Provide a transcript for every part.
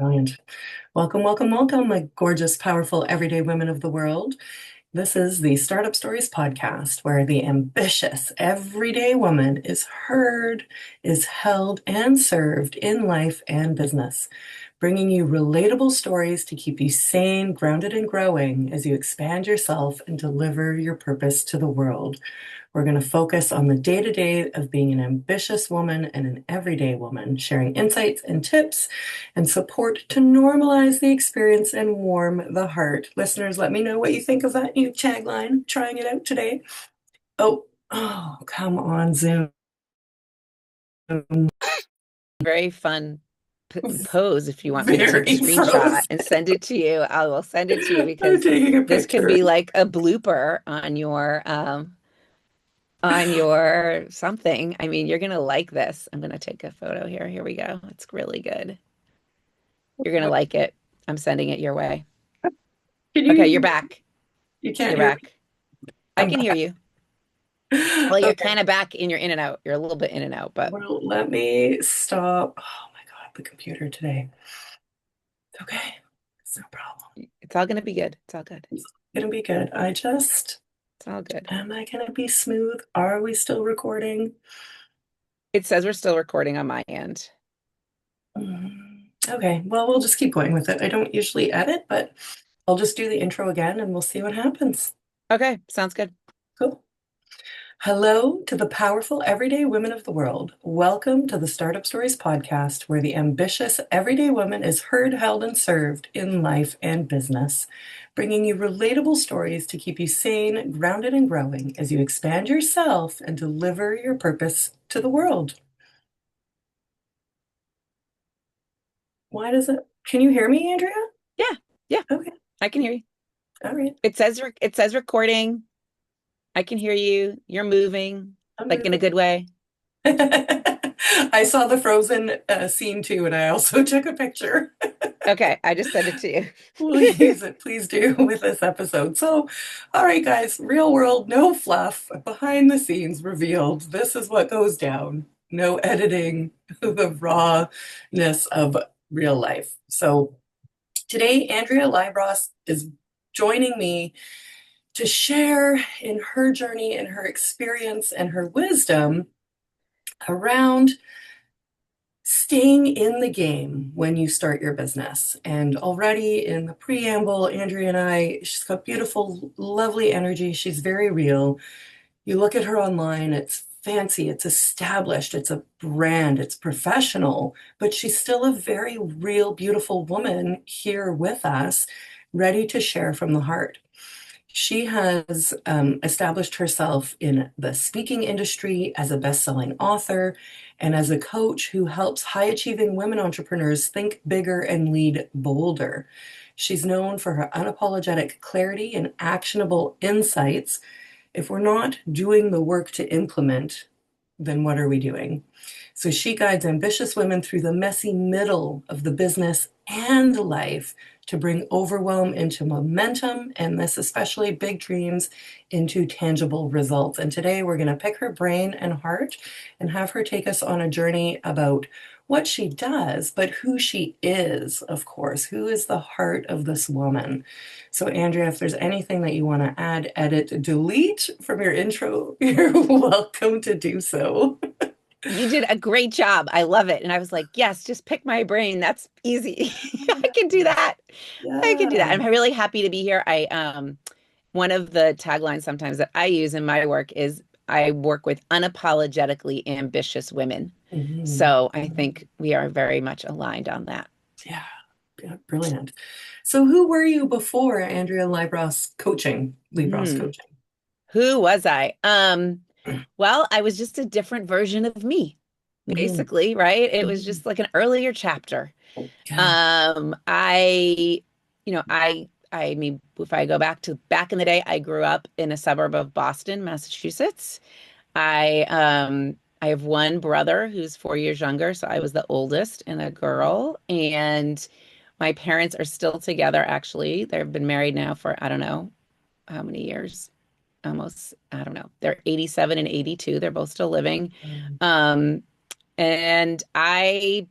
Brilliant. Welcome, welcome, welcome, my gorgeous, powerful, everyday women of the world. This is the Startup Stories podcast, where the ambitious, everyday woman is heard, is held, and served in life and business, bringing you relatable stories to keep you sane, grounded, and growing as you expand yourself and deliver your purpose to the world. We're going to focus on the day-to-day of being an ambitious woman and an everyday woman, sharing insights and tips and support to normalize the experience and warm the heart. Listeners, let me know what you think of that new tagline. Trying it out today. Oh, come on, Zoom. Very fun pose if you want me to take a Very screenshot frozen. and send it to you. I will send it to you I'm because taking a this could picture. be like a blooper on your something. I mean, you're gonna like this. I'm gonna take a photo here. Here we go. It's really good. You're gonna like it. I'm sending it your way. Can Okay, you? you're back. You can't You're hear me. back. I I'm can hear back. you. Well, you're Okay. kind of back and you're in and out. You're a little bit in and out, but Well, let me stop. Oh my God, the computer today. Okay, it's no problem. it's all gonna be good. It's all good. It's gonna be good. It's all good. Am I gonna be smooth? Are we still recording? It says we're still recording on my end. Okay, well, we'll just keep going with it. I don't usually edit, but I'll just do the intro again and we'll see what happens. Okay, sounds good. Cool. Hello to the powerful everyday women of the world. Welcome to the Startup Stories podcast, where the ambitious everyday woman is heard, held, and served in life and business, bringing you relatable stories to keep you sane, grounded, and growing as you expand yourself and deliver your purpose to the world. Why does it? Can you hear me, Andrea? Yeah, yeah, Okay, I can hear you. all right. It says recording. I can hear you. You're moving, I'm like in a moving. good way. I saw the Frozen scene too, and I also took a picture. Okay, I just sent it to you. Please do with this episode. So, all right, guys, real world, no fluff, behind the scenes revealed. This is what goes down. No editing, the rawness of real life. So, today, Andrea Liebross is joining me to share in her journey and her experience and her wisdom around staying in the game when you start your business. And already in the preamble, Andrea and I, she's got beautiful, lovely energy. She's very real. You look at her online, it's fancy, it's established, it's a brand, it's professional, but she's still a very real, beautiful woman here with us, ready to share from the heart. She has established herself in the speaking industry as a best-selling author and as a coach who helps high-achieving women entrepreneurs think bigger and lead bolder. She's known for her unapologetic clarity and actionable insights. If we're not doing the work to implement, then what are we doing? So she guides ambitious women through the messy middle of the business and life to bring overwhelm into momentum, and this especially big dreams into tangible results. And today we're going to pick her brain and heart and have her take us on a journey about what she does, but who she is, of course. Who is the heart of this woman? So, Andrea, if there's anything that you want to add, edit, delete from your intro, you're welcome to do so. You did a great job. I love it. And I was like, yes, just pick my brain. That's easy. I can do that. I can do that. Yeah. I'm really happy to be here. I one of the taglines sometimes that I use in my work is I work with unapologetically ambitious women. Mhm. So I think we are very much aligned on that. Yeah. Yeah, brilliant. So, who were you before Andrea Liebross coaching? Liebross Hmm. coaching. Who was I? Well, I was just a different version of me, Mhm. basically, right? It was Mhm. just like an earlier chapter. Yeah. I, I mean, if I go back in the day, I grew up in a suburb of Boston, Massachusetts. I have one brother who's 4 years younger, so I was the oldest and a girl. And my parents are still together, actually. They've been married now for I don't know how many years. Almost, I don't know. They're 87 and 82. They're both still living. Um, Um, and I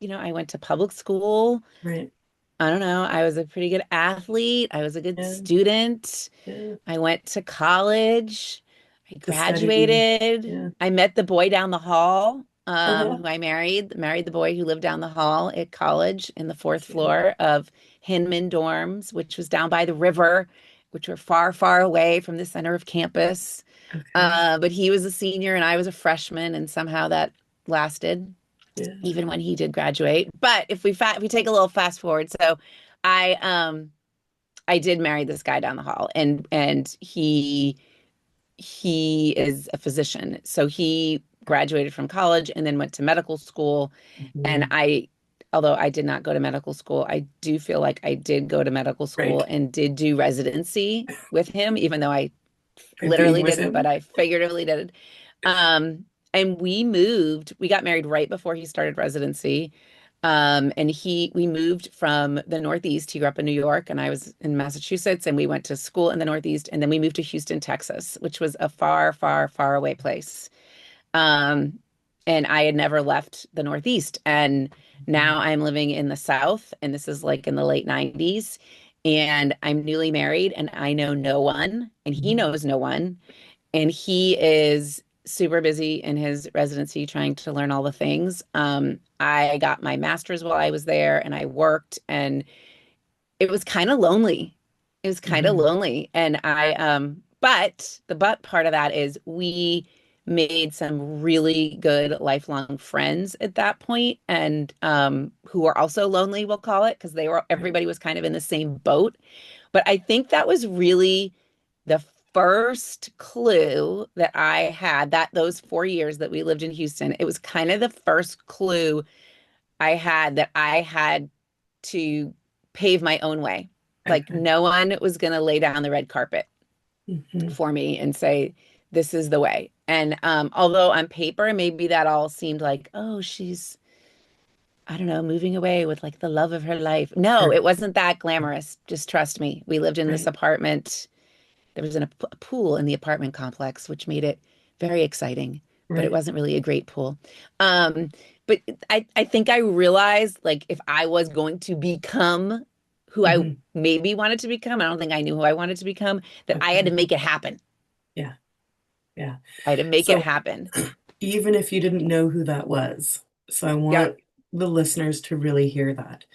I went to public school. Right. I don't know. I was a pretty good athlete. I was a good Yeah. student. Yeah. I went to college. I To study. graduated. Yeah. I met the boy down the hall, Uh-huh. who I married the boy who lived down the hall at college in the fourth Yeah. floor of Hinman dorms, which was down by the river, which were far, far away from the center of campus. Okay. But he was a senior and I was a freshman, and somehow that lasted Yeah. even when he did graduate. But if we take a little fast forward, so I I did marry this guy down the hall, and he is a physician. So he graduated from college and then went to medical school. And Mhm. although I did not go to medical school, I do feel like I did go to medical school Right. and did do residency with him, even though I By being literally with didn't, but him. I figuratively did. And we got married right before he started residency. And we moved from the Northeast. He grew up in New York and I was in Massachusetts, and we went to school in the Northeast. And then we moved to Houston, Texas, which was a far, far, far away place. Um, and I had never left the Northeast. And now I'm living in the South, and this is like in the late 90s. And I'm newly married, and I know no one, and he Mhm. knows no one. And he is super busy in his residency trying to learn all the things. I got my master's while I was there, and I worked, and it was kind of lonely. It was kind of Mhm. lonely. And but the but part of that is we made some really good lifelong friends at that point, and who were also lonely, we'll call it, because Right. everybody was kind of in the same boat. But I think that was really the first clue that I had, that those 4 years that we lived in Houston, it was kind of the first clue I had that I had to pave my own way. Like Okay. no one was going to lay down the red carpet Mhm. for me and say, this is the way. And although on paper, maybe that all seemed like, oh, she's, I don't know, moving away with like the love of her life. No, Sure. it wasn't that glamorous. Just trust me. We lived in this Right. apartment. There was a pool in the apartment complex, which made it very exciting, but it Right. wasn't really a great pool. Um, but I think I realized, like, if I was going to become who I Hmm. maybe wanted to become, I don't think I knew who I wanted to become, that I had to Okay. make it happen. Yeah. Yeah. I had to make it So happen. even if you didn't know who that was, so I Yeah. want the listeners to really hear that.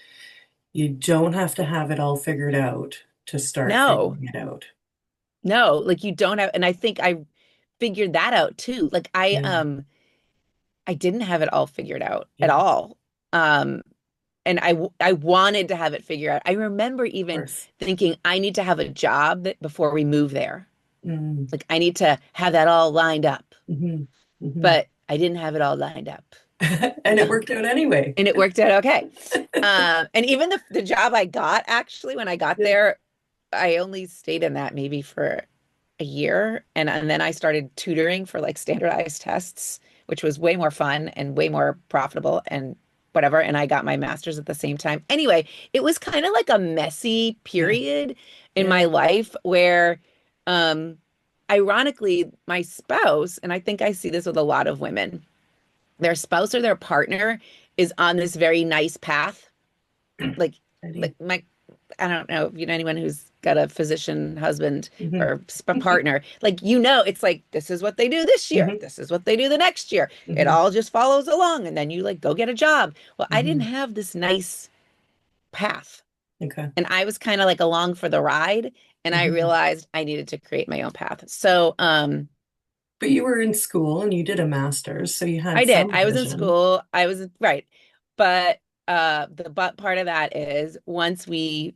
You don't have to have it all figured out to start No, figuring it out. no, like you don't have, and I think I figured that out too. Like Yeah. I didn't have it all figured out at Yeah. Of all. Um, and I wanted to have it figured out. I remember even course. thinking I need to have a job before we move there. Mm. Like I need to have that all lined up. Hmm. Hmm. But I didn't have it all lined up. And it worked out anyway. And it worked out okay. And even the job I got, actually, when I got Yeah. there, I only stayed in that maybe for a year. And then I started tutoring for like standardized tests, which was way more fun and way more profitable and whatever. And I got my master's at the same time. Anyway, it was kind of like a messy Yeah. period in my Yeah. life where, um, ironically, my spouse, and I think I see this with a lot of women, their spouse or their partner is on this very nice path. Like, Ready. like my I don't know if you know anyone who's got a physician husband Hmm. or partner. Like, it's like, this is what they do this year. Hmm. This is what they do the next year. It Hmm. all just follows along. And then you like go get a job. Well, I didn't Hmm. have this nice path. Okay. And I was kind of like along for the ride. And I Hmm. realized I needed to create my own path. So, But you were in school and you did a master's, so you I had did. some I was in vision. school. I was right. But the but part of that is once we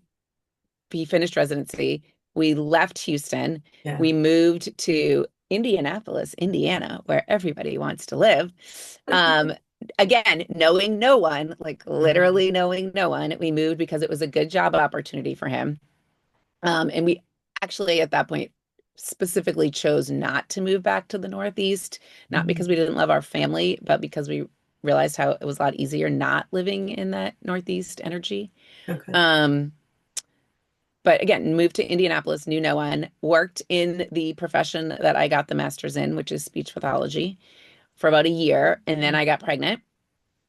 finished residency. We left Houston. Yeah. We moved to Indianapolis, Indiana, where everybody wants to live. Um, Again, knowing no one, like Uh, literally knowing no one, we moved because it was a good job opportunity for him. And we actually, at that point, specifically chose not to move back to the Northeast, not mhm. because we didn't love our family, but because we realized how it was a lot easier not living in that Northeast energy. Okay. Um, but again, moved to Indianapolis, knew no one, worked in the profession that I got the master's in, which is speech pathology, for about a year. And then I got pregnant.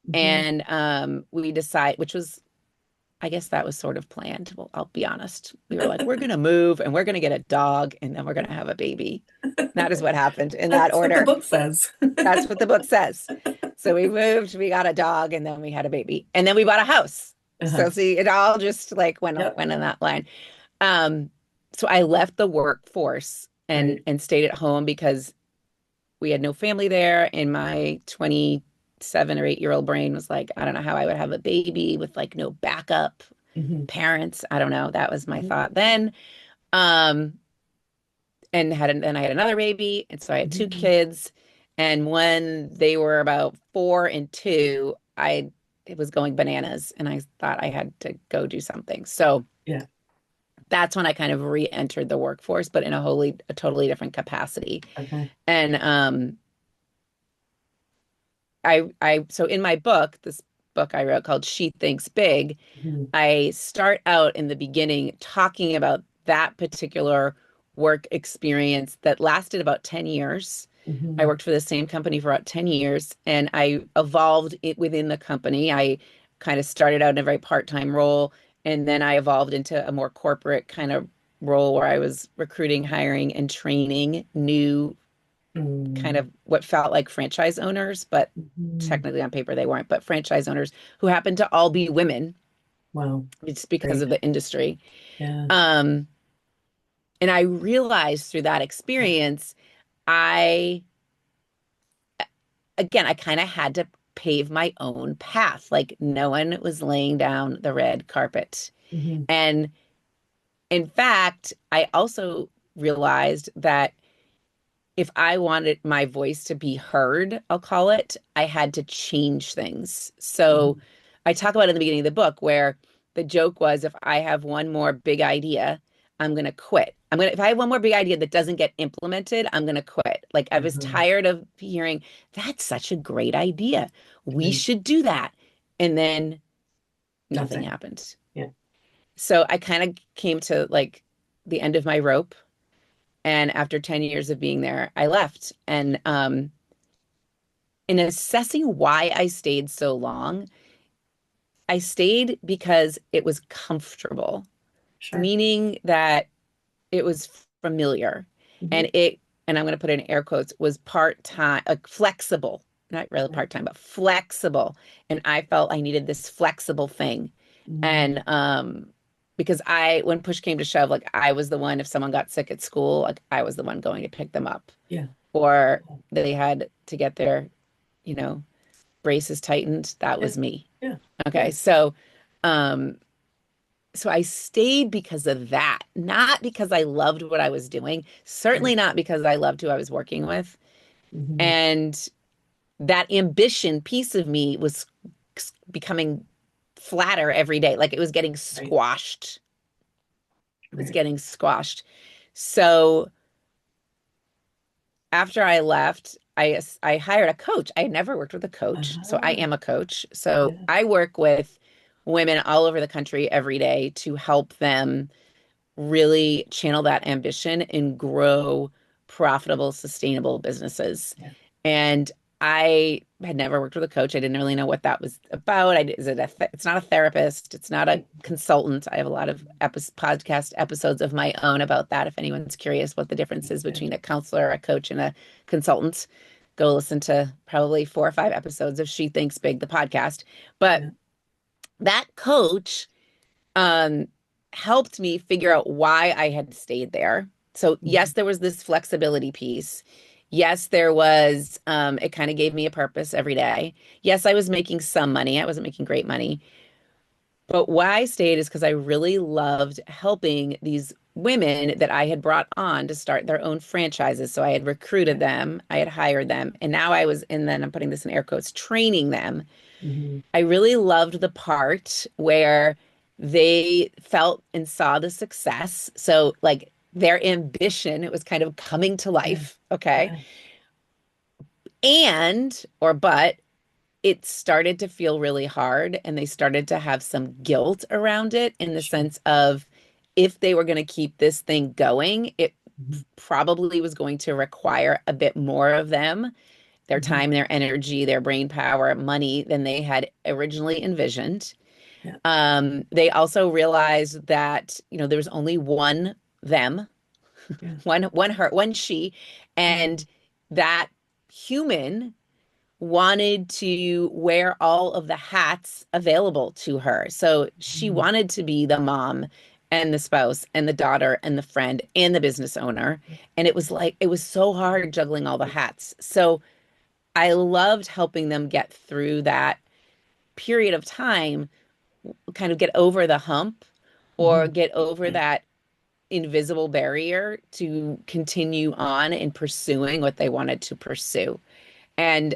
Hmm. And we decide, which was, I guess that was sort of planned. Well, I'll be honest. We were like, we're going to move and we're going to get a dog and then we're going to have a baby. That is what happened in that That's what the order. book says. That's what the book says. So we moved, we got a dog, and then we had a baby. And then we bought a house. So Uh-huh. see, it all just like Yep. went in that line. Um, so I left the workforce Right. and stayed at home because we had no family there. And my 27 or 8-year-old brain was like, I don't know how I would have a baby with like no backup Hmm. parents. I don't know. That was my Hmm. thought then. Um, and then I had another baby, and so I had two Hmm. kids. And when they were about 4 and 2, I it was going bananas, and I thought I had to go do something. So Yeah. that's when I kind of re-entered the workforce, but in a totally different capacity. Okay. And so in my book, this book I wrote called She Thinks Big, Hmm. I start out in the beginning talking about that particular work experience that lasted about 10 years. I Hmm. worked for the same company for about 10 years and I evolved it within the company. I kind of started out in a very part-time role and then I evolved into a more corporate kind of role where I was recruiting, hiring, and training new kind Hmm. of what felt like franchise owners, but Hmm. technically on paper they weren't, but franchise owners who happened to all be women. Wow. It's because Great. of the industry. Yeah. Um, and I realized through that experience, I, again, I kind of had to pave my own path. Like no one was laying down the red carpet. Hmm. And in fact, I also realized that if I wanted my voice to be heard, I'll call it, I had to change things. So Hmm. I talk about it in the beginning of the book where the joke was if I have one more big idea, I'm going to quit. If I have one more big idea that doesn't get implemented, I'm going to quit. Like I was Uh-huh. tired of hearing, that's such a great idea. We Right. should do that. And then nothing Nothing. happened. Yeah. So I kind of came to like the end of my rope. And after 10 years of being there, I left. And in assessing why I stayed so long, I stayed because it was comfortable, Sure. meaning that it was familiar. Hmm. And and I'm going to put it in air quotes, was part-time, like flexible, not really Right. part-time, but flexible. And I felt I needed this flexible thing. Mm. And because when push came to shove, like I was the one, if someone got sick at school, like I was the one going to pick them up. Yeah. Or they had to get their, you know, braces tightened, that Yeah. was me. Yeah. Okay. Yeah. Um, so I stayed because of that, not because I loved what I was doing, certainly Right. not because I loved who I was working with. Hmm. And that ambition piece of me was becoming flatter every day. Like it was getting Right. squashed. It was Right. getting squashed. So after I left, I hired a coach. I had never worked with a coach, so I Ah. am a coach. So Yeah. I work with women all over the country every day to help them really channel that ambition and grow profitable, sustainable businesses. Yeah. And I had never worked with a coach. I didn't really know what that was about. It's not a therapist. It's not a consultant. I have a lot of podcast episodes of my own about that. If anyone's curious what the difference is Yeah. between a counselor, a coach, and a consultant, go listen to probably 4 or 5 episodes of She Thinks Big, the podcast. But Yeah. that coach um, helped me figure out why I had stayed there. So, Hmm. yes, there was this flexibility piece. Yes, there was, it kind of gave me a purpose every day. Yes, I was making some money. I wasn't making great money. But why I stayed is because I really loved helping these women that I had brought on to start their own franchises. So I had recruited Yeah. them, I had hired them, and now and then I'm putting this in air quotes, training them. Hmm. I really loved the part where they felt and saw the success. So, like their ambition, it was kind of coming to Yeah. life. Okay. Yeah. But it started to feel really hard and they started to have some guilt around it in the Sure. sense of if they were going to keep this thing going, it Hmm. probably was going to require a bit more of them. their Mhm. time, their energy, their brain power, money than they had originally envisioned. Yeah. They also realized that, there was only one them, Yeah. one her, one she, Yeah. and that human wanted to wear all of the hats available to her. So she Mhm. wanted to be the mom and the spouse and the daughter and the friend and the business owner. And it was like, it was so hard juggling all the hats. So I loved helping them get through that period of time, kind of get over the hump or Mhm. get over that invisible barrier to continue on in pursuing what they wanted to pursue. And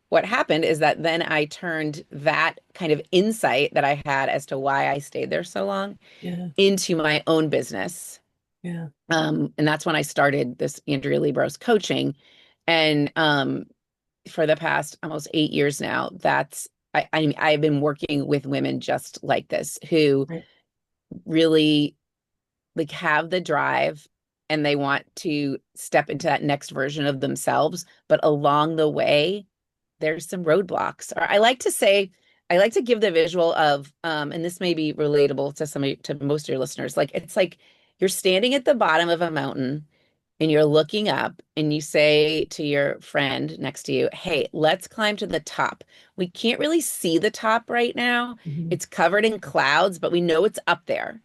what happened is that then I turned that kind of insight that I had as to why I stayed there so long Yeah. into my own business. Yeah. And that's when I started this Andrea Liebross coaching. And for the past almost 8 years now, I've been working with women just like this who Right. really like have the drive and they want to step into that next version of themselves, but along the way there's some roadblocks. Or I like to give the visual of, and this may be relatable to to most of your listeners. Like it's like you're standing at the bottom of a mountain and you're looking up and you say to your friend next to you, "Hey, let's climb to the top. We can't really see the top right now. Mhm. It's covered in clouds, but we know it's up there."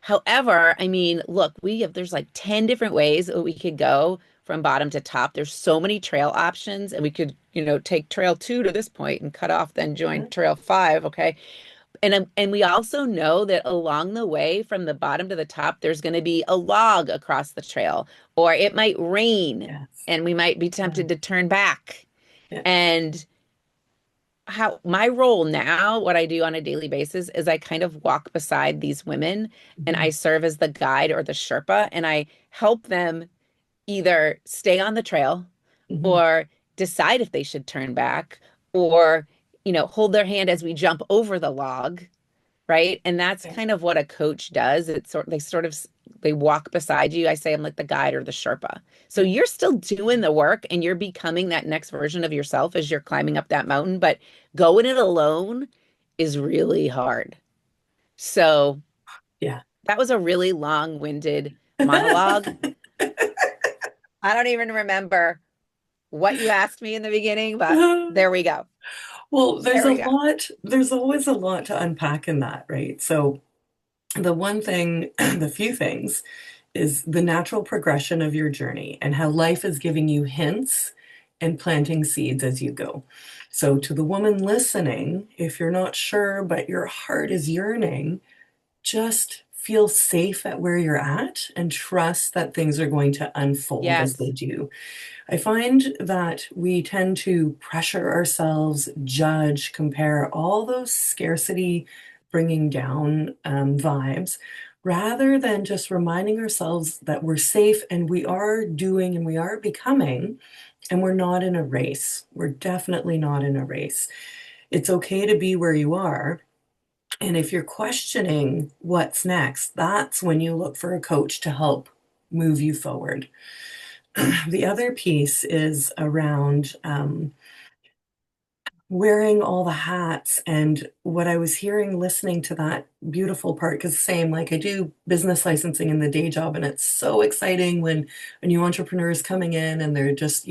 However, I mean, look, there's like 10 different ways that we could go from bottom to top. There's so many trail options, and we could, take trail 2 to this point and cut off, then join Yeah. trail 5. Okay. And we also know that along the way from the bottom to the top, there's going to be a log across the trail, or it might rain Yes. and we might be Yeah. tempted to turn back. Yeah. And how my role now, what I do on a daily basis is I kind of walk beside these women and I Mhm. serve as the guide or the Sherpa, and I help them either stay on the trail Mhm. or decide if they should turn back or, hold their hand as we jump over the log, right? And that's Yeah. kind of what a coach does. They walk beside you. I say I'm like the guide or the Sherpa. So Yeah. you're still doing the work and you're becoming that next version of yourself as you're climbing up that mountain, but going it alone is really hard. So Yeah. that was a really long-winded monologue. I don't even remember what you asked me in the beginning, but there we go. Well, There we go. there's always a lot to unpack in that, right? So the one thing, the few things is the natural progression of your journey and how life is giving you hints and planting seeds as you go. So, to the woman listening, if you're not sure, but your heart is yearning, just feel safe at where you're at and trust that things are going to unfold as they Yes. do. I find that we tend to pressure ourselves, judge, compare, all those scarcity bringing down vibes, rather than just reminding ourselves that we're safe and we are doing and we are becoming, and we're not in a race. We're definitely not in a race. It's okay to be where you are. And if you're questioning what's next, that's when you look for a coach to help move you forward. The other piece is around wearing all the hats, and what I was hearing listening to that beautiful part, because same, like I do business licensing in the day job, and it's so exciting when a new entrepreneur is coming in and they're just,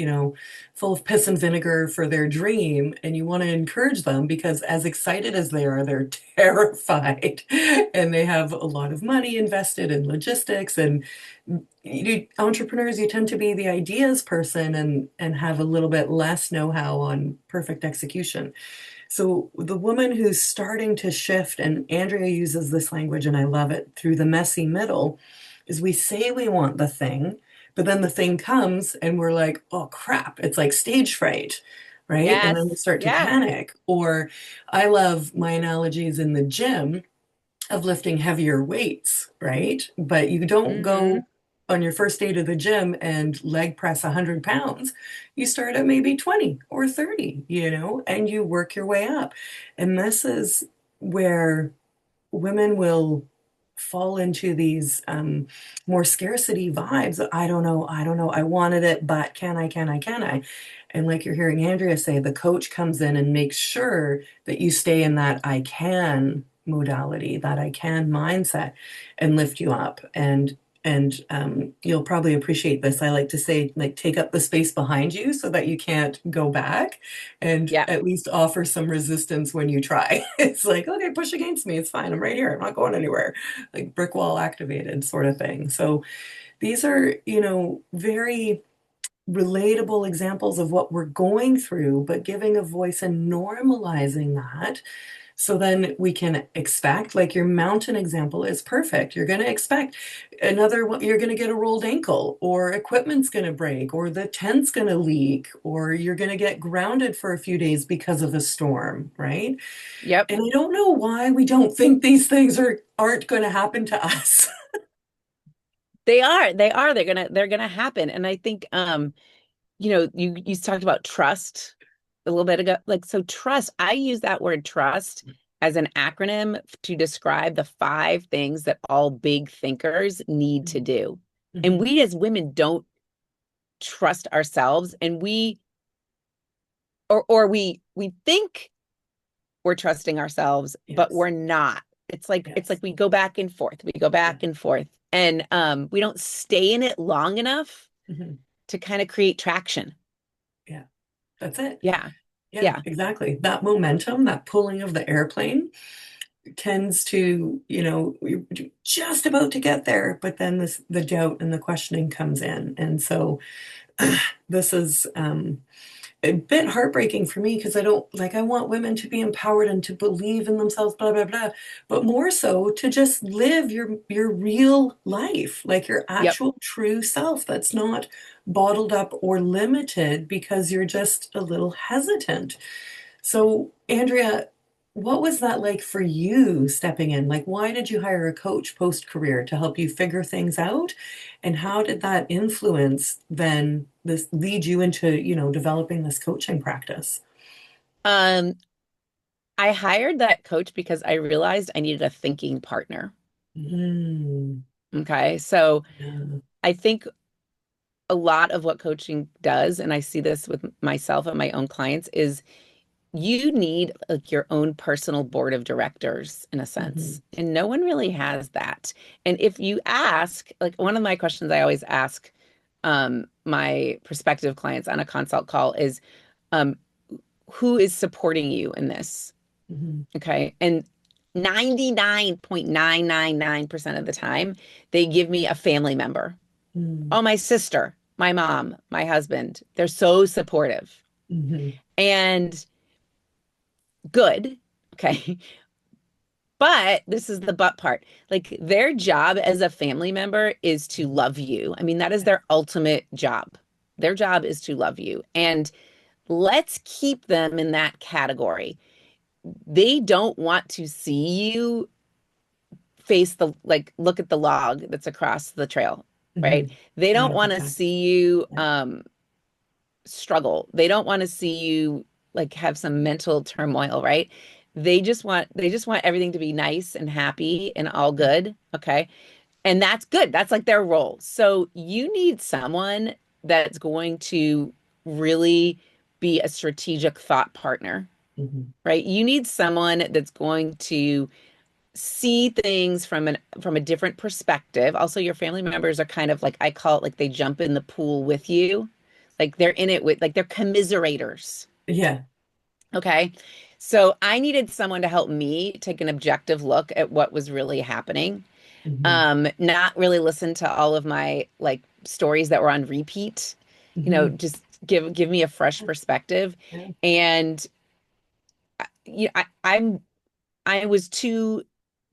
full of piss and vinegar for their dream, and you want to encourage them because as excited as they are, they're terrified and they have a lot of money invested in logistics, and entrepreneurs, you tend to be the ideas person and have a little bit less know-how on perfect execution. So the woman who's starting to shift, and Andrea uses this language and I love it, through the messy middle, is we say we want the thing, but then the thing comes and we're like, oh crap, it's like stage fright, right? And then we Yes. start to Yes. panic. Or I love my analogies in the gym of lifting heavier weights, right? But you don't Hmm. go on your first day to the gym and leg press 100 pounds. You start at maybe 20 or 30, and you work your way up. And this is where women will fall into these more scarcity vibes. I don't know, I don't know, I wanted it, but can I? And like you're hearing Andrea say, the coach comes in and makes sure that you stay in that I can modality, that I can mindset, and lift you up. And you'll probably appreciate this. I like to say, like, take up the space behind you so that you can't go back, and Yeah. at least offer some resistance when you try. It's like, okay, push against me. It's fine. I'm right here. I'm not going anywhere. Like brick wall activated sort of thing. So these are, very relatable examples of what we're going through, but giving a voice and normalizing that, so then we can expect, like your mountain example is perfect. You're going to expect another one, you're going to get a rolled ankle, or equipment's going to break, or the tent's going to leak, or you're going to get grounded for a few days because of a storm, right? Yep. And I don't know why we don't think these things aren't going to happen to us. They are. They are. They're gonna happen. And I think you talked about trust a little bit ago. Like, so trust, I use that word trust as an acronym to describe the five things that all big thinkers need to do. And Mhm. we as women don't trust ourselves, and we think we're trusting ourselves, but Yes. we're not. It's like Yes. we go back and forth. We go Yeah. back and forth. And we don't stay in it long enough Mhm. to kind of create traction. Yeah. That's it. Yeah. Yeah, Yeah. exactly. That momentum, that pulling of the airplane tends to, you're just about to get there, but then the doubt and the questioning comes in. And so this is a bit heartbreaking for me, because I don't like, I want women to be empowered and to believe in themselves, blah, blah, blah, but more so to just live your real life, like your Yep. actual true self that's not bottled up or limited because you're just a little hesitant. So, Andrea, what was that like for you stepping in? Like, why did you hire a coach post career to help you figure things out? And how did that influence then this lead you into, developing this coaching practice? Um, I hired that coach because I realized I needed a thinking partner. Mm, Okay. So yeah. I think a lot of what coaching does, and I see this with myself and my own clients, is you need like your own personal board of directors in a Mhm, sense. And no one really has that. And if you ask, like one of my questions I always ask my prospective clients on a consult call is, um, who is supporting you in this? mhm, Okay. And 99.999% of the time, they give me a family member. mm, Oh, my sister, my mom, my husband. They're so supportive mhm, and good. Okay. But this is the but part. Like their job as a family member is to love you. I mean, that is yeah, their ultimate job. Their job is to love you. And let's keep them in that category. They don't want to see you face like look at the log that's across the trail, right? mhm. They don't Panic want to attack. see you Yeah. struggle. They don't want to see you like have some mental turmoil, right? They just want everything to be nice and happy and all good, okay? And that's good. That's like their role. So you need someone that's going to really be a strategic thought partner, Mhm, right? You need someone that's going to see things from a different perspective. Also, your family members are kind of like I call it like they jump in the pool with you. Like they're in it with like they're commiserators. yeah. Okay. So I needed someone to help me take an objective look at what was really happening. Mhm, Not really listen to all of my like stories that were on repeat. mhm. Just give me a fresh Yeah, perspective. yeah. And I was too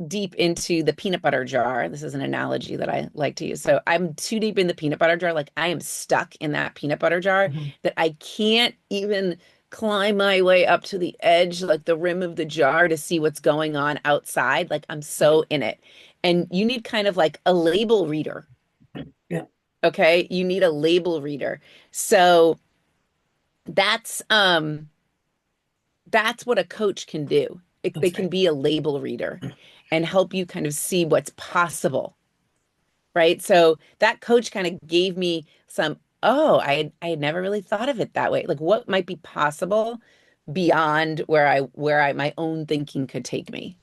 deep into the peanut butter jar. This is an analogy that I like to use. So I'm too deep in the peanut butter jar. Like I am stuck in that peanut butter jar Mhm, that I can't even climb my way up to the edge, like the rim of the jar to see what's going on outside. Like I'm yeah, so in it. And you need kind of like a label reader. yeah. Okay. You need a label reader. So that's um that's what a coach can do They That's can right. be a label reader and help you kind of see what's possible, right? So that coach kind of gave me some, oh, I had never really thought of it that way. Like what might be possible beyond where I my own thinking could take me.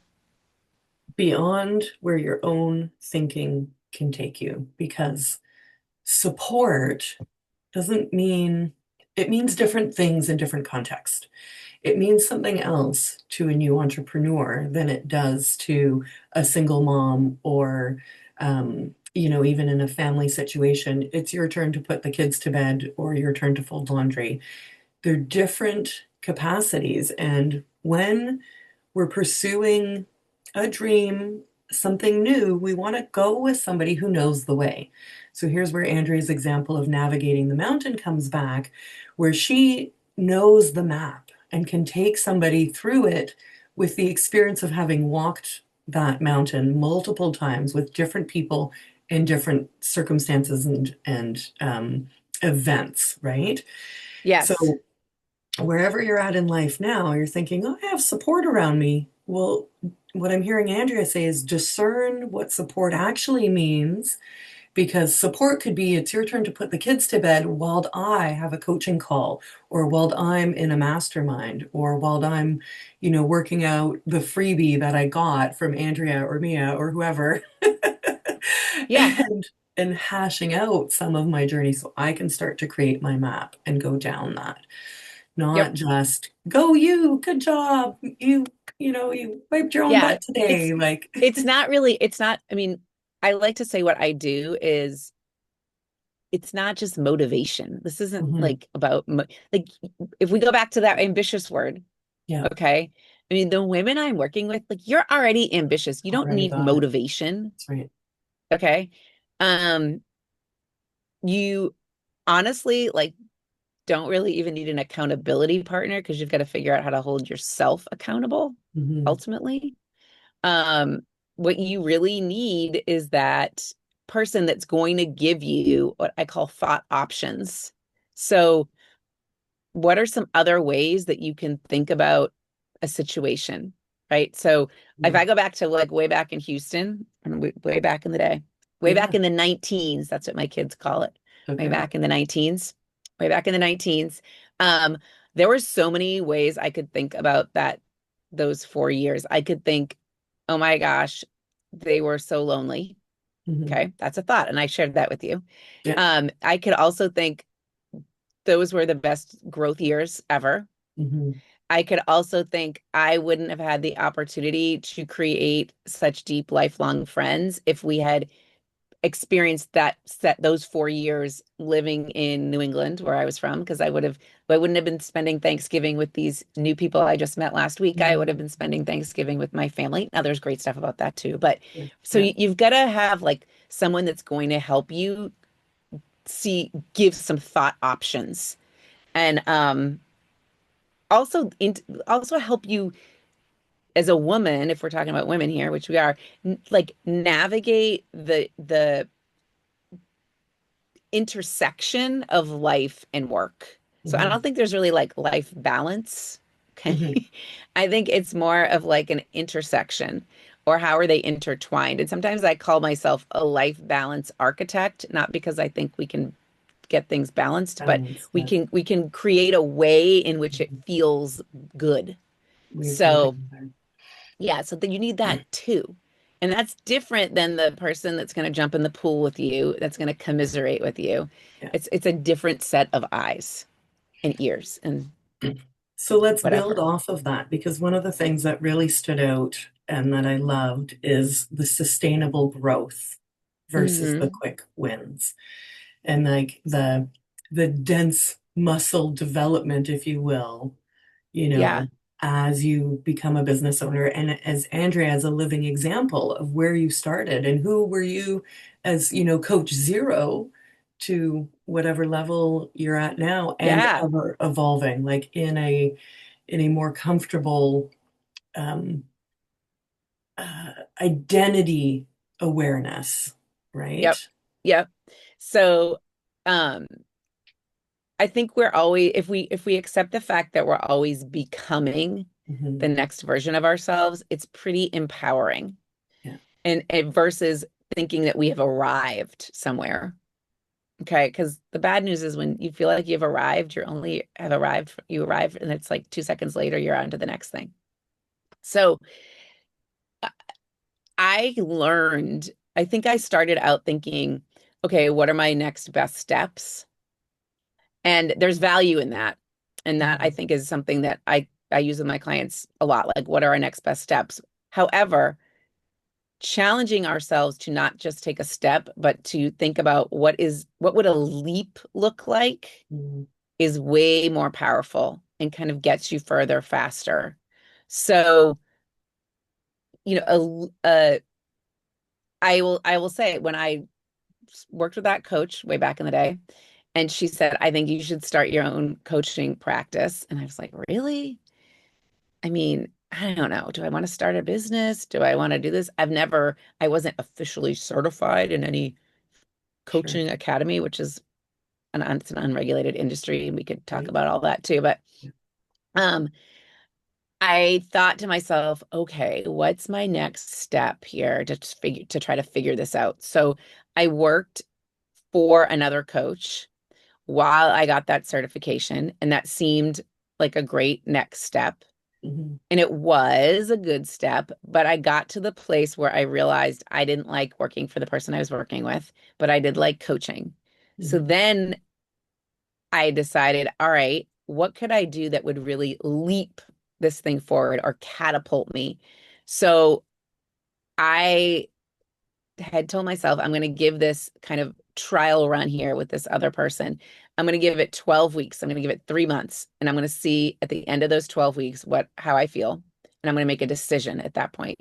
Beyond where your own thinking can take you, because support doesn't mean, it means different things in different contexts. It means something else to a new entrepreneur than it does to a single mom or, even in a family situation, it's your turn to put the kids to bed or your turn to fold laundry. They're different capacities. And when we're pursuing a dream, something new, we want to go with somebody who knows the way. So here's where Andrea's example of navigating the mountain comes back, where she knows the map and can take somebody through it with the experience of having walked that mountain multiple times with different people in different circumstances and events, right? Yes. So wherever you're at in life now, you're thinking, oh, I have support around me. Well, what I'm hearing Andrea say is discern what support actually means, because support could be it's your turn to put the kids to bed while I have a coaching call, or while I'm in a mastermind, or while I'm, working out the freebie that I got from Andrea or Mia or whoever, Yeah. and hashing out some of my journey so I can start to create my map and go down that. Yep. Not just go you, good job. You wiped your own Yeah. butt today. Like, It's not, I mean, I like to say what I do is it's not just motivation. This isn't mhm, like about like if we go back to that ambitious word, yeah, okay? I mean, the women I'm working with, like you're already ambitious. You don't already need got it. motivation, That's right. okay? Um, you honestly like don't really even need an accountability partner because you've got to figure out how to hold yourself accountable Hmm. ultimately. Um, what you really need is that person that's going to give you what I call thought options. So what are some other ways that you can think about a situation, right? So if Yeah. I go back to like way back in Houston and way back in the day, way back Yeah. in the 19s, that's what my kids call it. Way Okay. back in the 19s, way back in the 19s. Um, there were so many ways I could think about that those 4 years. I could think, oh my gosh, they were so lonely. Hmm. Okay, that's a thought, and I shared that with you. Yeah. I could also think those were the best growth years ever. Hmm. I could also think I wouldn't have had the opportunity to create such deep lifelong friends if we had experienced those 4 years living in New England where I was from, because I wouldn't have been spending Thanksgiving with these new people I just met last week. I would have been spending Thanksgiving with my family. Now there's great stuff about that too. But so Yeah. you've got to have like someone that's going to help you give some thought options and also also help you as a woman, if we're talking about women here, which we are, like navigate the intersection of life and work. So I Hmm. don't think there's really like life balance. Okay. Hmm. I think it's more of like an intersection or how are they intertwined? And sometimes I call myself a life balance architect, not because I think we can get things balanced, but Balance. we Yeah. can create a way in which it Mhm. feels good. Weave them So together. yeah, so then you need that too. And that's different than the person that's going to jump in the pool with you, that's going to commiserate with you. Yeah. It's a different set of eyes and ears and So let's build whatever. off of that, because one of the things that really stood out and that I loved is the sustainable growth versus the Hmm. quick wins. And like the dense muscle development, if you will, you Yeah. know, as you become a business owner, and as Andrea as a living example of where you started and who were you as, coach zero to whatever level you're at now, and Yeah. ever evolving, like in a more comfortable um, identity awareness, Yep. right? Yep. So, um, I think we're always if we accept the fact that we're always becoming, the Hmm. next version of ourselves, it's pretty empowering. Yeah. And versus thinking that we have arrived somewhere. Okay, because the bad news is when you feel like you've arrived, you arrive, and it's like 2 seconds later, you're on to the next thing. So uh, I learned, I think I started out thinking, okay, what are my next best steps? And there's value in that. And that I Hmm. think is something that I use with my clients a lot. Like, what are our next best steps? However, challenging ourselves to not just take a step, but to think about what would a leap look like Hmm. is way more powerful and kind of gets you further faster. So, I will say when I worked with that coach way back in the day, and she said, I think you should start your own coaching practice. And I was like, really? I mean, I don't know. Do I want to start a business? Do I want to do this? I wasn't officially certified in any Sure. coaching academy, which is it's an unregulated industry, and we could talk Right. about all that too. But Yeah. um, I thought to myself, okay, what's my next step here to try to figure this out? So I worked for another coach while I got that certification, and that seemed like a great next step. Hmm. And it was a good step, but I got to the place where I realized I didn't like working for the person I was working with, but I did like coaching. So Hmm. then I decided, all right, what could I do that would really leap this thing forward or catapult me? So I had told myself I'm going to give this kind of trial run here with this other person. I'm going to give it 12 weeks. I'm going to give it 3 months, and I'm going to see at the end of those 12 weeks how I feel. And I'm going to make a decision at that point.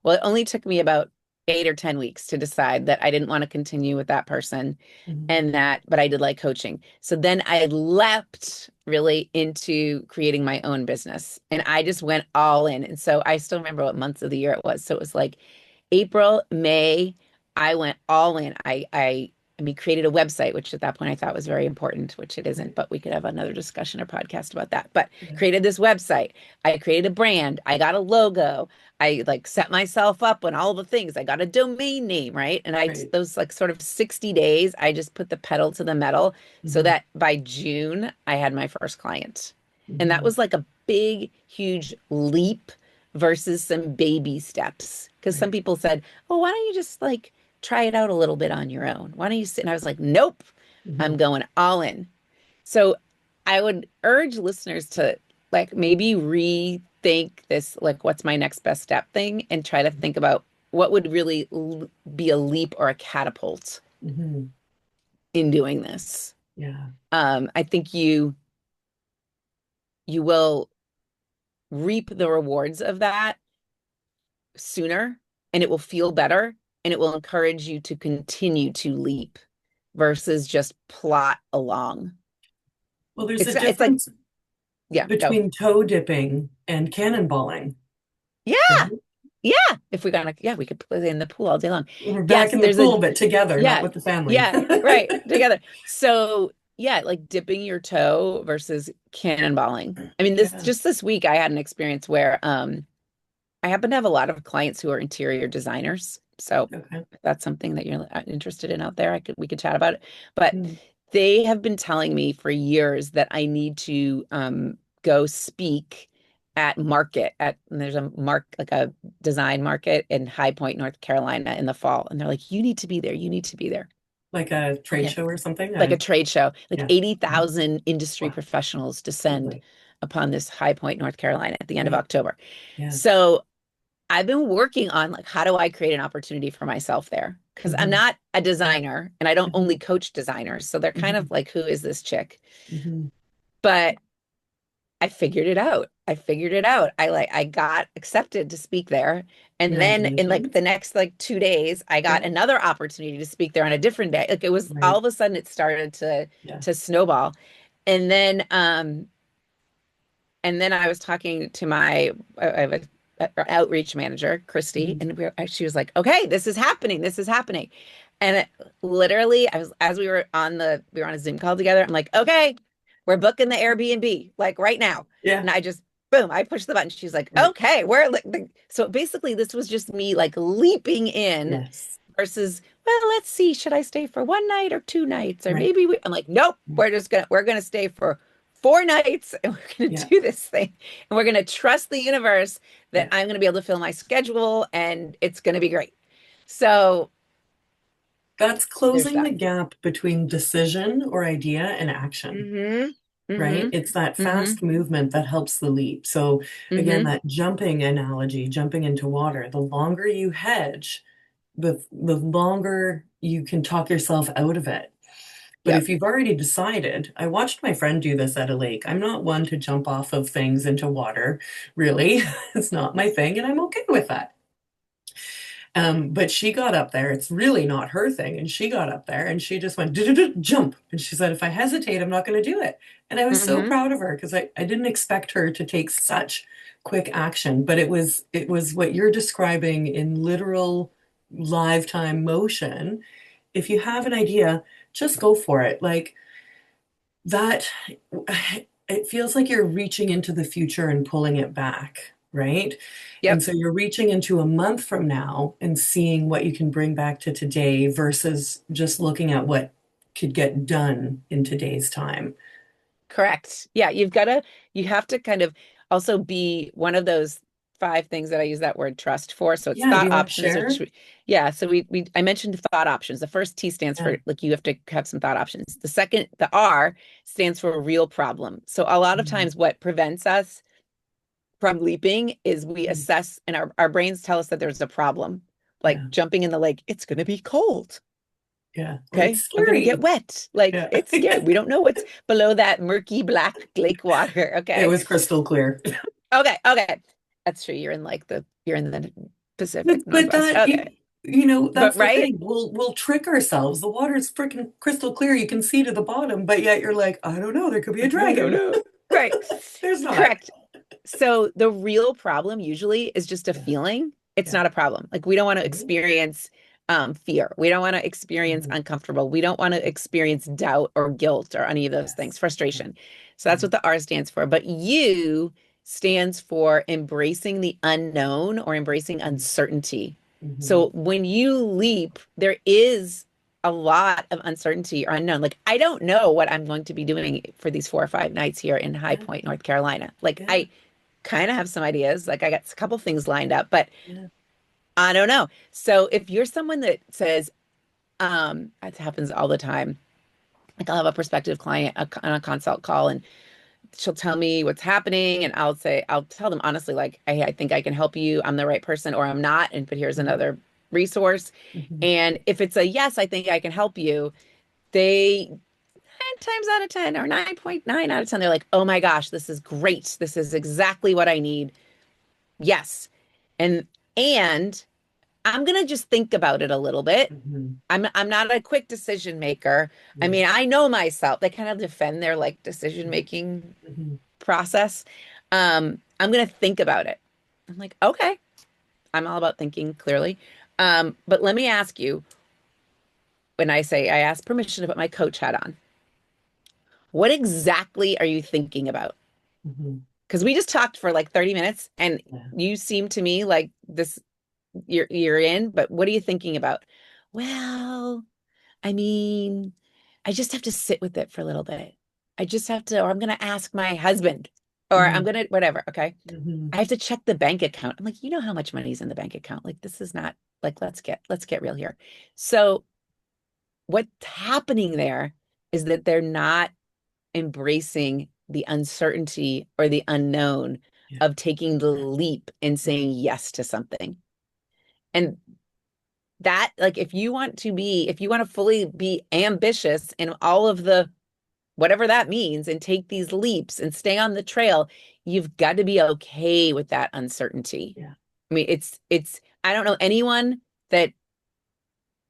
Well, it only took me about 8 or 10 weeks to decide that I didn't want to continue with that person, Hmm. and but I did like coaching. So then I leapt really into creating my own business, and I just went all in. And so I still remember what months of the year it was. So it was like April, May, I went all in. I created a website, which at that point I thought was very important, which it isn't, Right. but we could have another discussion or podcast about that. But Yeah. created this website. I created a brand. I got a logo. I like set myself up on all the things. I got a domain name, right? And Right. those like sort of 60 days, I just put the pedal to the metal so Hmm. that by June I had my first client. And that Hmm. was like a big, huge leap versus some baby steps. Because some Right. people said, oh, why don't you just like try it out a little bit on your own? Why don't you sit? And I was like, nope, Hmm. I'm going all in. So I would urge listeners to like maybe rethink this, like, what's my next best step thing, and try to think about what would really be a leap or a catapult Hmm. in doing this. Yeah. I think you will reap the rewards of that sooner, and it will feel better, and it will encourage you to continue to leap versus just plot along. Well, there's a It's like, difference yeah, go. between toe dipping and cannonballing, Yeah. right? Yeah. If we're gonna, yeah, we could play in the pool all day long. We're back Yes, in the there's a, pool, but together, not yeah, with the family. yeah, right, together. So, yeah, like dipping your toe versus cannonballing. I mean, Yeah. this week I had an experience where I happen to have a lot of clients who are interior designers. So Okay. if that's something that you're interested in out there, we could chat about it. But Mm. they have been telling me for years that I need to go speak at market and there's like a design market in High Point, North Carolina in the fall. And they're like, you need to be there. You need to be there. Like a trade Okay. show or something? Like a trade show, like Yeah. Mhm. 80,000 industry Wow. professionals descend Lovely. upon this High Point, North Carolina at the end of Right. October. Yeah. So I've been working on like how do I create an opportunity for myself there? Because I'm Hmm. not a designer and I don't Hmm. only coach designers. So they're kind Hmm. of like, who is this chick? Hmm. But I figured it out. I figured it out. I got accepted to speak there. And then in like Congratulations. the next like 2 days, I got Yeah. another opportunity to speak there on a different day. Like it was all Right. of a sudden it started Yeah. to snowball. And then I was talking to I have a outreach manager, Christy, Hmm. and she was like, "Okay, this is happening. This is happening." And literally, I was as we were on a Zoom call together. I'm like, "Okay, we're booking the Airbnb like right now." Yeah. And I just boom, I push the button. She's like, Right. okay, we're like, so basically this was just me like leaping in Yes. versus, well, let's see, should I stay for one night or two nights? Or Right. maybe I'm like, nope, Right. we're gonna stay for 4 nights and we're gonna Yeah. do this thing. And we're gonna trust the universe that Yeah. I'm gonna be able to fill my schedule and it's gonna be great. So That's there's closing the that. gap between decision or idea and action, Mm-hmm. right? Mm-hmm. It's that Mm-hmm. fast movement that helps the leap. So again, Mm-hmm. that jumping analogy, jumping into water, the longer you hedge, the longer you can talk yourself out of it. But Yep. if you've already decided, I watched my friend do this at a lake. I'm not one to jump off of things into water, really. It's not my thing, and I'm okay with that. But she got up there. It's really not her thing. And she got up there and she just went jump. And she said, if I hesitate, I'm not going to do it. And I was so Mm-hmm. proud of her because I didn't expect her to take such quick action. But it was what you're describing in literal live time motion. If you have an idea, just go for it. Like that, it feels like you're reaching into the future and pulling it back, right? And Yep. so you're reaching into a month from now and seeing what you can bring back to today versus just looking at what could get done in today's time. Correct. Yeah, you have to kind of also be one of those five things that I use that word trust for. So it's Yeah, do thought you want to options, share? which yeah, so I mentioned thought options. The first T stands Yeah. for like you have to have some thought options. The second, the R stands for a real problem. So a lot of Mhm. times what prevents us from leaping is we Mhm. assess and our brains tell us that there's a problem. Like Yeah, jumping in the lake, it's gonna be cold. yeah. Or it's Okay. I'm going to get scary. wet. Like Yeah. it's scary. We don't know what's below that murky black lake water. It Okay. was crystal clear. Okay. Okay. That's true. You're in the Pacific But Northwest. that Okay. But that's the right? thing. We'll trick ourselves. The water's freaking crystal clear. You can see to the bottom, but yet you're like, I don't know, there could be a I don't dragon. know. Right. There's not. Correct. So the real problem usually is just a Yeah, feeling. It's yeah. not a problem. Like we don't want to Right? experience fear. We don't want to experience Mhm. uncomfortable. We don't want to experience doubt or guilt or any of those things, Yes. Yeah, frustration. So that's yeah. what the R stands for. But U stands for embracing the unknown or embracing Mhm. uncertainty. Mhm. So when you leap, there is a lot of uncertainty or unknown. Like I don't know what I'm going to be doing for these 4 or 5 nights here in High Yeah, Point, North Carolina. Like yeah, I kind of have some ideas. Like I got a couple things lined up, but yeah. I don't know. So if you're someone that says, it happens all the time. Like I'll have a prospective client on a consult call and she'll tell me what's happening and I'll tell them honestly, like, hey, I think I can help you. I'm the right person or I'm not. And but here's Mhm. another resource. Mhm. And if it's a yes, I think I can help you, they 10 times out of 10 or 9.9 out of 10, they're like, oh my gosh, this is great. This is exactly what I need. Yes. And and I'm gonna just think about it a little bit. Mhm. I'm not a quick decision maker. I Yeah. mean, I know myself. They kind of defend their like decision making Mhm. process. I'm gonna think about it. I'm like, okay, I'm all about thinking clearly. But let me ask you, when I say I ask permission to put my coach hat on, what exactly are you thinking about? Mhm. Because we just talked for like 30 minutes and Yeah. you seem to me like this you're in, but what are you thinking about? Well, I mean, I just have to sit with it for a little bit. I just have to, or I'm gonna ask my husband, or I'm Mhm. gonna whatever. Okay. Mhm. I have to check the bank account. I'm like, you know how much money's in the bank account? Like, this is not like let's get real here. So what's happening there is that they're not embracing the uncertainty or the unknown Yeah. of taking the leap and saying yes to something. And that like if you want to fully be ambitious in all of the whatever that means and take these leaps and stay on the trail, you've got to be okay with that uncertainty. Yeah. I mean, it's I don't know anyone that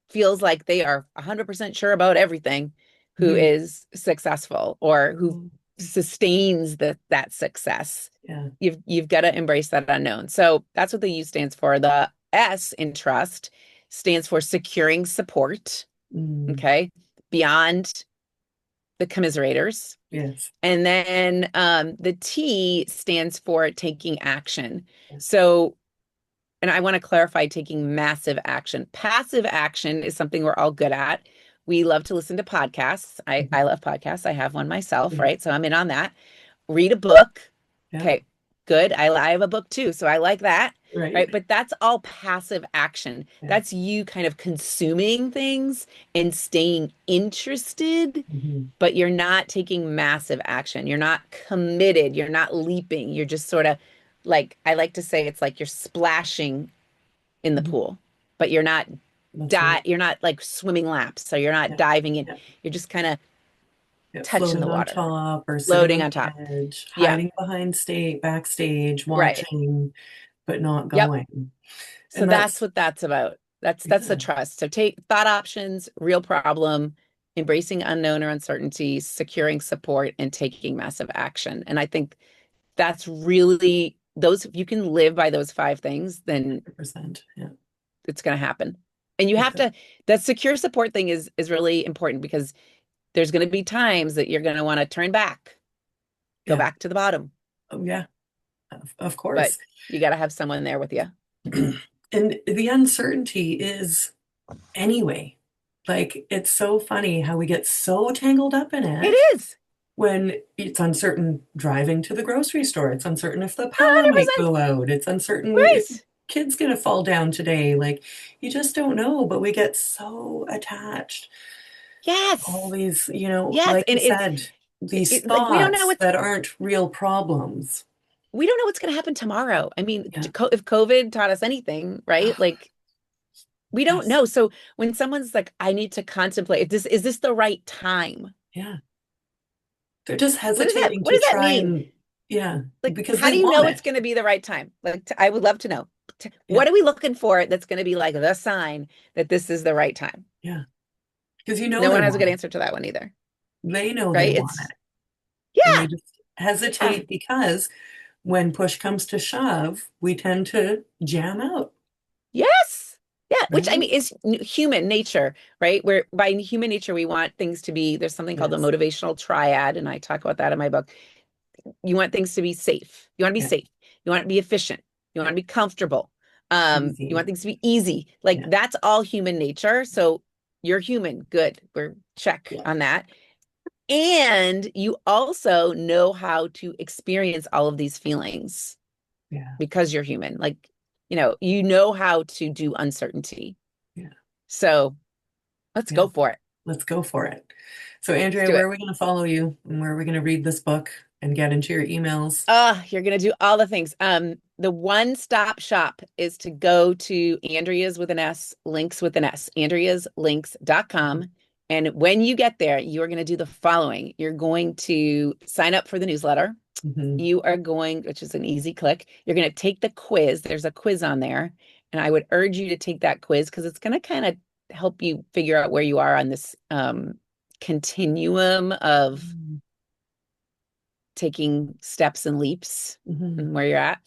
feels like they are 100% sure about everything who Mhm. is successful or who Mhm. sustains that success. Yeah. You've got to embrace that unknown. So that's what the U stands for. The S in trust stands for securing support, Mm. okay, beyond the commiserators. Yes. And then the T stands for taking action. So, and I want to clarify taking massive action. Passive action is something we're all good at. We love to listen to podcasts. Mhm. I love podcasts. I have one myself, Yeah. right? So I'm in on that. Read a book. Yeah. Okay, good. I have a book too, so I like that, Right. right? But that's all passive action. Yeah. That's you kind of consuming things and staying interested, Hmm. but you're not taking massive action. You're not committed. You're not leaping. You're just sort of like, I like to say it's like you're splashing in the Hmm. pool, but That's right. you're not like swimming laps, so you're not Yeah. diving in. Yeah. You're just kind of Yeah. touching the Floating on water, top or sitting floating on on the top. edge, Yeah, hiding behind backstage, right. watching, but not Yep. going. So And that's that's, what that's about. That's the yeah, trust. So take thought options, real problem, embracing unknown or uncertainty, securing support, and taking massive action. And I think that's really those, if you can live by those five things, then 100%. Yeah. it's going to happen. And you have Okay. to, that secure support thing is really important because there's going to be times that you're going to want to turn back, go Yeah. back to the bottom, Oh, yeah. Of but course. you got to have someone there with you. And the uncertainty is anyway. Like, it's so funny how we get so tangled up in It it is when it's uncertain driving to the grocery store. It's uncertain if the power might 100% go out. It's uncertain if right. kid's gonna fall down today. Like, you just don't know, but we get so attached. All Yes. these, Yes. like you And said, these like we don't know thoughts that aren't real problems. what's going to happen tomorrow. I mean, Yeah. if COVID taught us anything, right? Like we don't Yes. know. So when someone's like, I need to contemplate, is this the right time? Yeah. They're just hesitating What to does that try mean? and, yeah, Like, because how they do you want know it's it. going to be the right time? Like, I would love to know. Yeah. What are we looking for that's going to be like the sign that this is the right time? Yeah. Because you know No they one has a want good it. answer to that one either, They know they right? want It's it. And they yeah, just yeah, hesitate because when push comes to shove, we tend to jam out, yes, yeah. Which I right? mean is human nature, right? Where by human nature we want things to be. There's something called the Yes. motivational triad, and I talk about that in my book. You want things to be safe. You want to be Yeah. safe. You want to be efficient. You want Yeah. to be comfortable. You want Easy. things to be easy. Like Yeah. that's all human nature. So you're human. Good. We're check Yeah. on that. And you also know how to experience all of these feelings Yeah. because you're human. Like, you know how to do uncertainty. Yeah. So let's Yeah. go for it. Let's go for it. So, Let's Andrea, do where it. are we going to follow you and where are we going to read this book and get into your emails? You're gonna do all the things. The one-stop shop is to go to Andrea's with an S, links with an S, andreaslinks.com. And when you get there, you are going to do the following. You're going to sign up for the newsletter. Hmm. You are going, which is an easy click. You're going to take the quiz. There's a quiz on there. And I would urge you to take that quiz because it's going to kind of help you figure out where you are on this continuum of taking steps and leaps Hmm. and where you're at.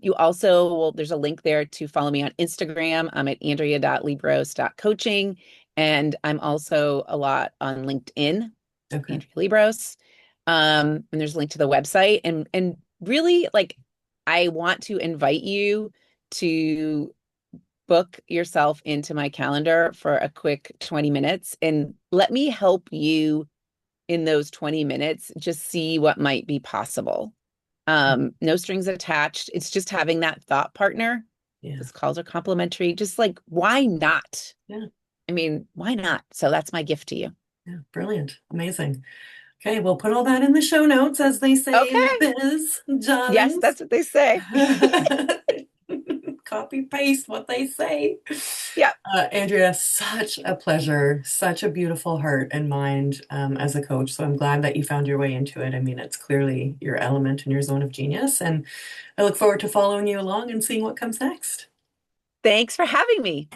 You also will, there's a link there to follow me on Instagram. I'm at andrea.liebross.coaching. And I'm also a lot on LinkedIn, Okay. Andrea Liebross. And there's a link to the website. And really like I want to invite you to book yourself into my calendar for a quick 20 minutes and let me help you in those 20 minutes, just see what might be possible. No strings attached. It's just having that thought partner. Yeah. Those calls are complimentary. Just like, why not? Yeah. I mean, why not? So that's my gift to you. Yeah. Brilliant. Amazing. Okay, we'll put all that in the show notes, as they say in the Okay. biz, Yes, darlings. that's what they say. Copy paste what they say. Yeah. Andrea, such a pleasure, such a beautiful heart and mind as a coach. So I'm glad that you found your way into it. I mean, it's clearly your element and your zone of genius. And I look forward to following you along and seeing what comes next. Thanks for having me.